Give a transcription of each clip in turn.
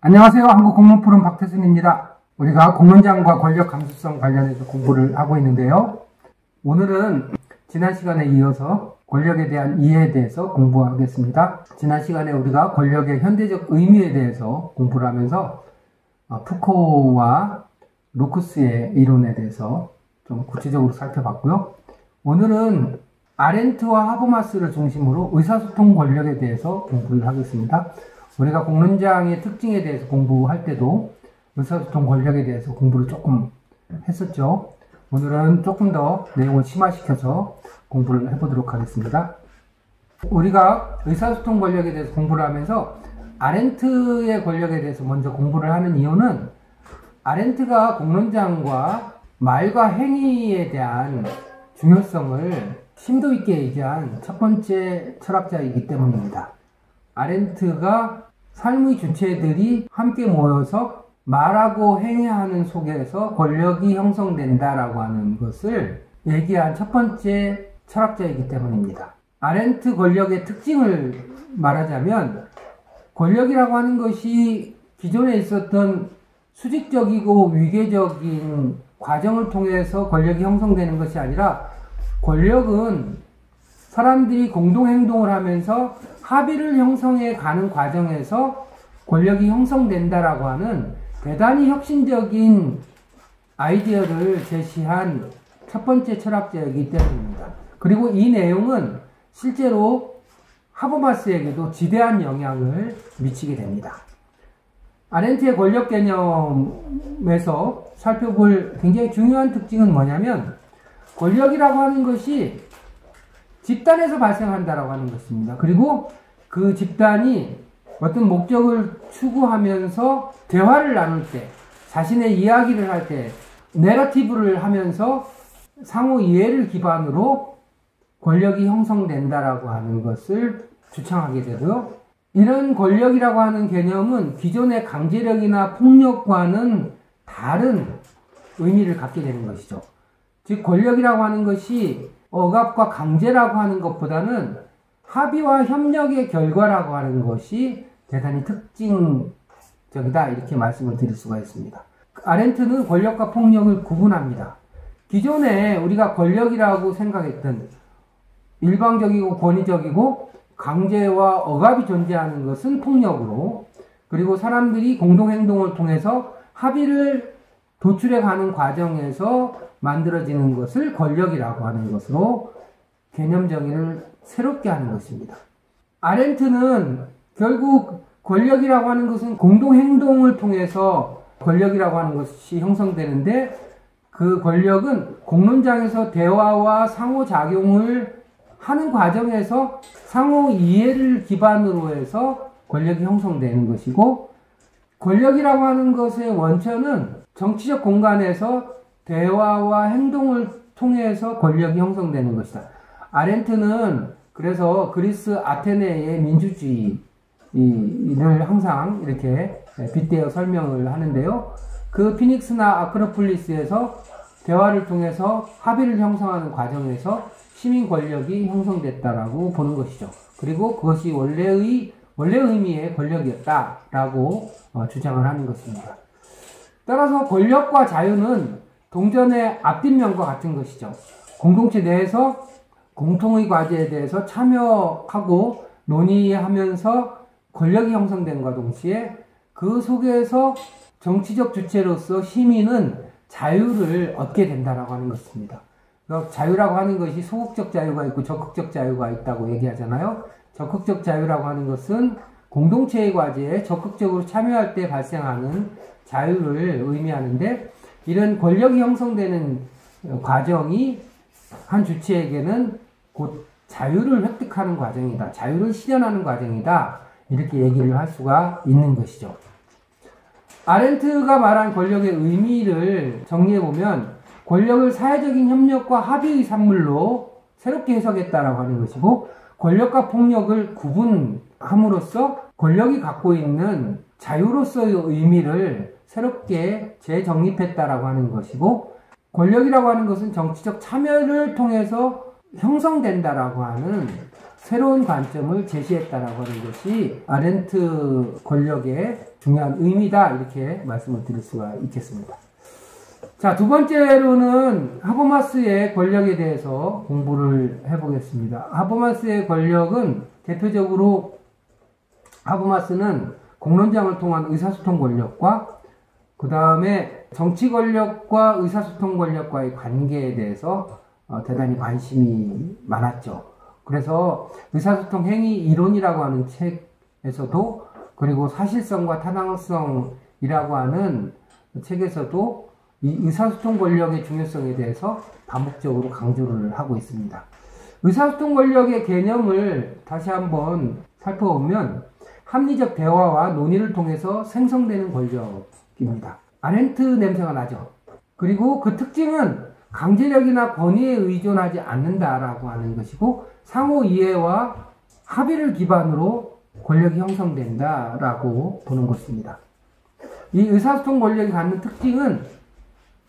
안녕하세요. 한국공무포럼 박태순입니다. 우리가 공론장과 권력 감수성 관련해서 공부를 하고 있는데요. 오늘은 지난 시간에 이어서 권력에 대한 이해에 대해서 공부하겠습니다. 지난 시간에 우리가 권력의 현대적 의미에 대해서 공부를 하면서 푸코와 루크스의 이론에 대해서 좀 구체적으로 살펴봤고요. 오늘은 아렌트와 하버마스를 중심으로 의사소통 권력에 대해서 공부를 하겠습니다. 우리가 공론장의 특징에 대해서 공부할 때도 의사소통 권력에 대해서 공부를 조금 했었죠. 오늘은 조금 더 내용을 심화시켜서 공부를 해보도록 하겠습니다. 우리가 의사소통 권력에 대해서 공부를 하면서 아렌트의 권력에 대해서 먼저 공부를 하는 이유는 아렌트가 공론장과 말과 행위에 대한 중요성을 심도 있게 얘기한 첫 번째 철학자이기 때문입니다. 아렌트가 삶의 주체들이 함께 모여서 말하고 행위하는 속에서 권력이 형성된다라고 하는 것을 얘기한 첫 번째 철학자이기 때문입니다. 아렌트 권력의 특징을 말하자면 권력이라고 하는 것이 기존에 있었던 수직적이고 위계적인 과정을 통해서 권력이 형성되는 것이 아니라 권력은 사람들이 공동행동을 하면서 합의를 형성해 가는 과정에서 권력이 형성된다라고 하는 대단히 혁신적인 아이디어를 제시한 첫 번째 철학자이기 때문입니다. 그리고 이 내용은 실제로 하버마스에게도 지대한 영향을 미치게 됩니다. 아렌트의 권력 개념에서 살펴볼 굉장히 중요한 특징은 뭐냐면 권력이라고 하는 것이 집단에서 발생한다라고 하는 것입니다. 그리고 그 집단이 어떤 목적을 추구하면서 대화를 나눌 때, 자신의 이야기를 할 때, 내러티브를 하면서 상호 이해를 기반으로 권력이 형성된다라고 하는 것을 주창하게 되고요. 이런 권력이라고 하는 개념은 기존의 강제력이나 폭력과는 다른 의미를 갖게 되는 것이죠. 즉 권력이라고 하는 것이 억압과 강제라고 하는 것보다는 합의와 협력의 결과라고 하는 것이 대단히 특징적이다, 이렇게 말씀을 드릴 수가 있습니다. 아렌트는 권력과 폭력을 구분합니다. 기존에 우리가 권력이라고 생각했던 일방적이고 권위적이고 강제와 억압이 존재하는 것은 폭력으로, 그리고 사람들이 공동행동을 통해서 합의를 도출해 가는 과정에서 만들어지는 것을 권력이라고 하는 것으로 개념 정의를 새롭게 하는 것입니다. 아렌트는 결국 권력이라고 하는 것은 공동행동을 통해서 권력이라고 하는 것이 형성되는데, 그 권력은 공론장에서 대화와 상호작용을 하는 과정에서 상호 이해를 기반으로 해서 권력이 형성되는 것이고, 권력이라고 하는 것의 원천은 정치적 공간에서 대화와 행동을 통해서 권력이 형성되는 것이다. 아렌트는 그래서 그리스 아테네의 민주주의를 항상 이렇게 빗대어 설명을 하는데요. 그 피닉스나 아크로폴리스에서 대화를 통해서 합의를 형성하는 과정에서 시민 권력이 형성됐다라고 보는 것이죠. 그리고 그것이 원래 의미의 권력이었다라고 주장을 하는 것입니다. 따라서 권력과 자유는 동전의 앞뒷면과 같은 것이죠. 공동체 내에서 공통의 과제에 대해서 참여하고 논의하면서 권력이 형성된과 동시에 그 속에서 정치적 주체로서 시민은 자유를 얻게 된다라고 하는 것입니다. 그러니까 자유라고 하는 것이 소극적 자유가 있고 적극적 자유가 있다고 얘기하잖아요. 적극적 자유라고 하는 것은 공동체의 과제에 적극적으로 참여할 때 발생하는 자유를 의미하는데, 이런 권력이 형성되는 과정이 한 주체에게는 곧 자유를 획득하는 과정이다, 자유를 실현하는 과정이다, 이렇게 얘기를 할 수가 있는 것이죠. 아렌트가 말한 권력의 의미를 정리해보면 권력을 사회적인 협력과 합의의 산물로 새롭게 해석했다라고 하는 것이고, 권력과 폭력을 구분함으로써 권력이 갖고 있는 자유로서의 의미를 새롭게 재정립했다라고 하는 것이고, 권력이라고 하는 것은 정치적 참여를 통해서 형성된다라고 하는 새로운 관점을 제시했다라고 하는 것이 아렌트 권력의 중요한 의미다, 이렇게 말씀을 드릴 수가 있겠습니다. 자, 두 번째로는 하버마스의 권력에 대해서 공부를 해보겠습니다. 하버마스의 권력은 대표적으로 하버마스는 공론장을 통한 의사소통 권력과 그 다음에 정치 권력과 의사소통 권력과의 관계에 대해서 대단히 관심이 많았죠. 그래서 의사소통 행위 이론이라고 하는 책에서도, 그리고 사실성과 타당성이라고 하는 책에서도 이 의사소통 권력의 중요성에 대해서 반복적으로 강조를 하고 있습니다. 의사소통 권력의 개념을 다시 한번 살펴보면 합리적 대화와 논의를 통해서 생성되는 권력입니다. 아렌트 냄새가 나죠. 그리고 그 특징은 강제력이나 권위에 의존하지 않는다라고 하는 것이고, 상호 이해와 합의를 기반으로 권력이 형성된다라고 보는 것입니다. 이 의사소통 권력이 갖는 특징은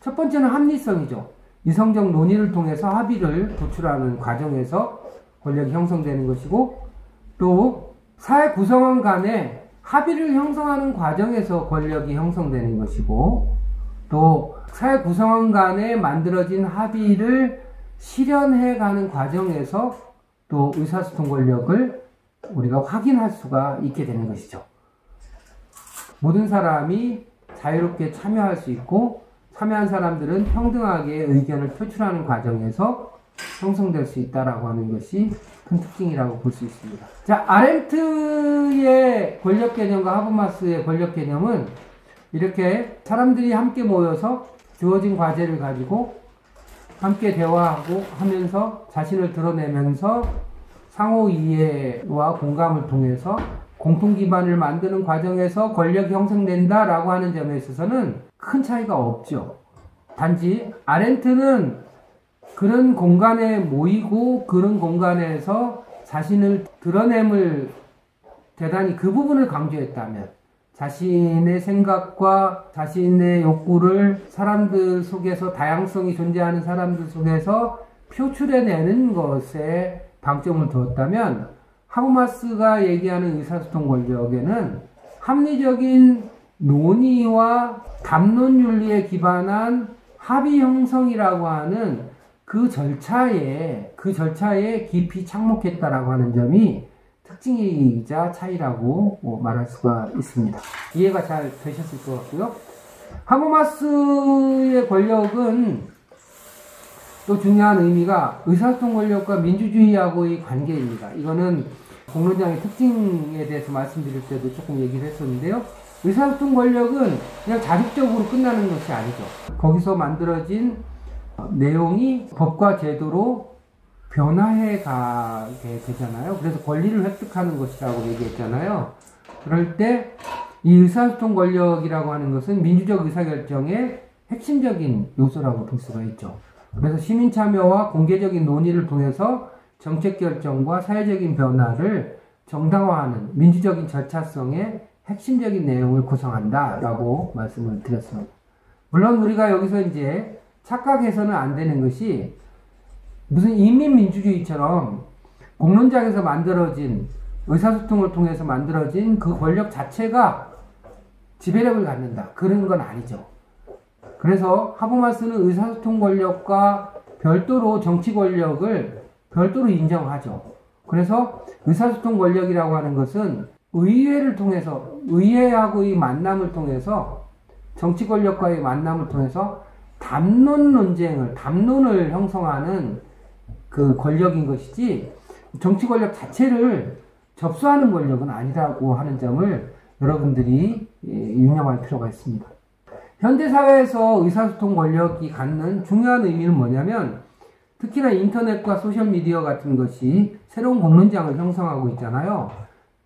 첫 번째는 합리성이죠. 이성적 논의를 통해서 합의를 도출하는 과정에서 권력이 형성되는 것이고, 또 사회 구성원 간에 합의를 형성하는 과정에서 권력이 형성되는 것이고, 또 사회 구성원 간에 만들어진 합의를 실현해가는 과정에서 또 의사소통 권력을 우리가 확인할 수가 있게 되는 것이죠. 모든 사람이 자유롭게 참여할 수 있고, 참여한 사람들은 평등하게 의견을 표출하는 과정에서 형성될 수 있다라고 하는 것이 큰 특징이라고 볼 수 있습니다. 자, 아렌트의 권력 개념과 하버마스의 권력 개념은 이렇게 사람들이 함께 모여서 주어진 과제를 가지고 함께 대화하고 하면서 자신을 드러내면서 상호 이해와 공감을 통해서 공통 기반을 만드는 과정에서 권력이 형성된다라고 하는 점에 있어서는 큰 차이가 없죠. 단지 아렌트는 그런 공간에 모이고 그런 공간에서 자신을 드러냄을 대단히 그 부분을 강조했다면, 자신의 생각과 자신의 욕구를 사람들 속에서, 다양성이 존재하는 사람들 속에서 표출해내는 것에 방점을 두었다면, 하버마스가 얘기하는 의사소통 권력에는 합리적인 논의와 담론윤리에 기반한 합의 형성이라고 하는 그 절차에 깊이 착목했다라고 하는 점이 특징이자 차이라고 말할 수가 있습니다. 이해가 잘 되셨을 것 같고요. 하버마스의 권력은 또 중요한 의미가 의사소통 권력과 민주주의하고의 관계입니다. 이거는 공론장의 특징에 대해서 말씀드릴 때도 조금 얘기를 했었는데요. 의사소통 권력은 그냥 자립적으로 끝나는 것이 아니죠. 거기서 만들어진 내용이 법과 제도로 변화해 가게 되잖아요. 그래서 권리를 획득하는 것이라고 얘기했잖아요. 그럴 때 이 의사소통 권력이라고 하는 것은 민주적 의사결정의 핵심적인 요소라고 볼 수가 있죠. 그래서 시민 참여와 공개적인 논의를 통해서 정책 결정과 사회적인 변화를 정당화하는 민주적인 절차성의 핵심적인 내용을 구성한다라고 말씀을 드렸습니다. 물론 우리가 여기서 이제 착각해서는 안 되는 것이, 무슨 인민민주주의처럼 공론장에서 만들어진, 의사소통을 통해서 만들어진 그 권력 자체가 지배력을 갖는다, 그런 건 아니죠. 그래서 하버마스는 의사소통 권력과 별도로 정치 권력을 별도로 인정하죠. 그래서 의사소통 권력이라고 하는 것은 의회를 통해서, 의회하고의 만남을 통해서, 정치 권력과의 만남을 통해서 담론 논쟁을, 담론을 형성하는 그 권력인 것이지, 정치 권력 자체를 접수하는 권력은 아니라고 하는 점을 여러분들이 유념할 필요가 있습니다. 현대사회에서 의사소통 권력이 갖는 중요한 의미는 뭐냐면, 특히나 인터넷과 소셜미디어 같은 것이 새로운 공론장을 형성하고 있잖아요.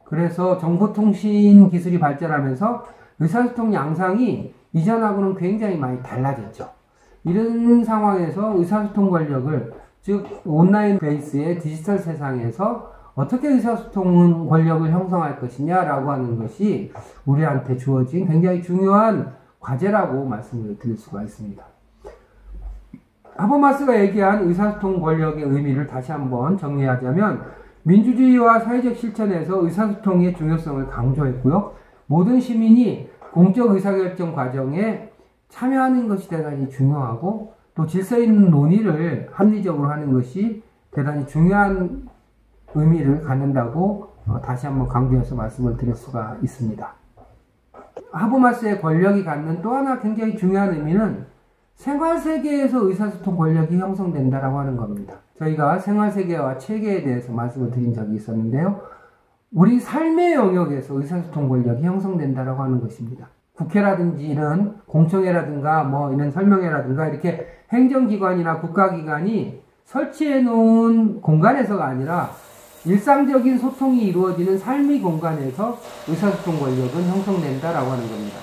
그래서 정보통신 기술이 발전하면서 의사소통 양상이 이전하고는 굉장히 많이 달라졌죠. 이런 상황에서 의사소통 권력을, 즉 온라인 베이스의 디지털 세상에서 어떻게 의사소통 권력을 형성할 것이냐라고 하는 것이 우리한테 주어진 굉장히 중요한 과제라고 말씀을 드릴 수가 있습니다. 하버마스가 얘기한 의사소통 권력의 의미를 다시 한번 정리하자면, 민주주의와 사회적 실천에서 의사소통의 중요성을 강조했고요. 모든 시민이 공적 의사결정 과정에 참여하는 것이 대단히 중요하고 또 질서 있는 논의를 합리적으로 하는 것이 대단히 중요한 의미를 갖는다고 다시 한번 강조해서 말씀을 드릴 수가 있습니다. 하버마스의 권력이 갖는 또 하나 굉장히 중요한 의미는 생활세계에서 의사소통 권력이 형성된다라고 하는 겁니다. 저희가 생활세계와 체계에 대해서 말씀을 드린 적이 있었는데요. 우리 삶의 영역에서 의사소통 권력이 형성된다라고 하는 것입니다. 국회라든지 이런 공청회라든가 뭐 이런 설명회라든가 이렇게 행정기관이나 국가기관이 설치해 놓은 공간에서가 아니라 일상적인 소통이 이루어지는 삶의 공간에서 의사소통 권력은 형성된다라고 하는 겁니다.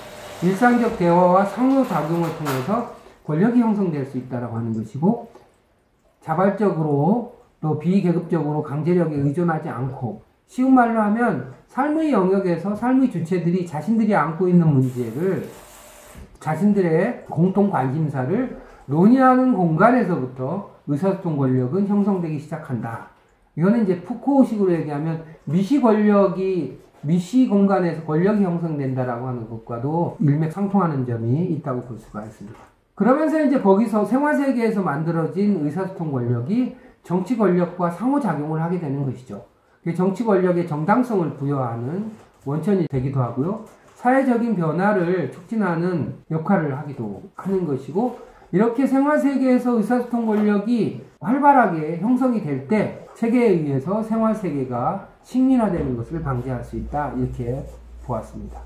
일상적 대화와 상호작용을 통해서 권력이 형성될 수 있다라고 하는 것이고, 자발적으로 또 비계급적으로 강제력에 의존하지 않고, 쉬운 말로 하면 삶의 영역에서 삶의 주체들이 자신들이 안고 있는 문제를, 자신들의 공통 관심사를 논의하는 공간에서부터 의사소통 권력은 형성되기 시작한다. 이거는 이제 푸코식으로 얘기하면 미시 공간에서 권력이 형성된다라고 하는 것과도 일맥상통하는 점이 있다고 볼 수가 있습니다. 그러면서 이제 거기서 생활세계에서 만들어진 의사소통 권력이 정치 권력과 상호작용을 하게 되는 것이죠. 정치 권력의 정당성을 부여하는 원천이 되기도 하고요. 사회적인 변화를 촉진하는 역할을 하기도 하는 것이고, 이렇게 생활세계에서 의사소통 권력이 활발하게 형성이 될 때 체계에 의해서 생활세계가 식민화되는 것을 방지할 수 있다, 이렇게 보았습니다.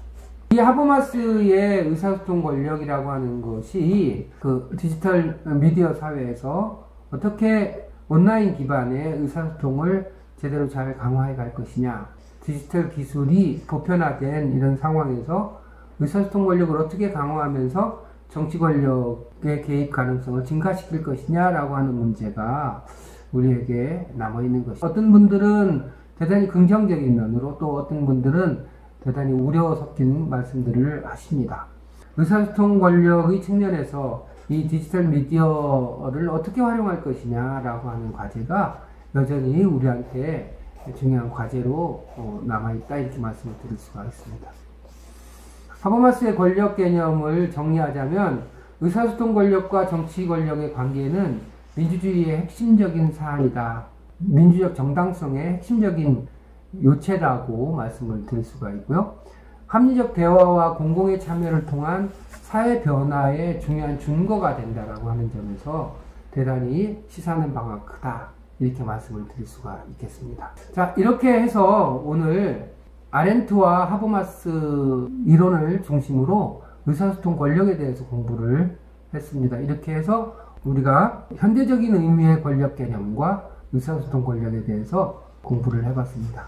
이 하버마스의 의사소통 권력이라고 하는 것이 그 디지털 미디어 사회에서 어떻게 온라인 기반의 의사소통을 제대로 잘 강화해 갈 것이냐, 디지털 기술이 보편화된 이런 상황에서 의사소통 권력을 어떻게 강화하면서 정치 권력의 개입 가능성을 증가시킬 것이냐라고 하는 문제가 우리에게 남아있는 것이죠. 어떤 분들은 대단히 긍정적인 면으로, 또 어떤 분들은 대단히 우려 섞인 말씀들을 하십니다. 의사소통 권력의 측면에서 이 디지털 미디어를 어떻게 활용할 것이냐라고 하는 과제가 여전히 우리한테 중요한 과제로 남아있다, 이렇게 말씀을 드릴 수가 있습니다. 하버마스의 권력 개념을 정리하자면 의사소통 권력과 정치 권력의 관계는 민주주의의 핵심적인 사안이다. 민주적 정당성의 핵심적인 요체라고 말씀을 드릴 수가 있고요. 합리적 대화와 공공의 참여를 통한 사회 변화의 중요한 준거가 된다라고 하는 점에서 대단히 시사하는 바가 크다, 이렇게 말씀을 드릴 수가 있겠습니다. 자, 이렇게 해서 오늘 아렌트와 하버마스 이론을 중심으로 의사소통 권력에 대해서 공부를 했습니다. 이렇게 해서 우리가 현대적인 의미의 권력 개념과 의사소통 권력에 대해서 공부를 해봤습니다.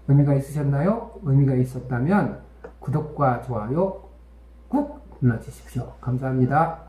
의미가 있으셨나요? 의미가 있었다면 구독과 좋아요 꾹 눌러주십시오. 감사합니다.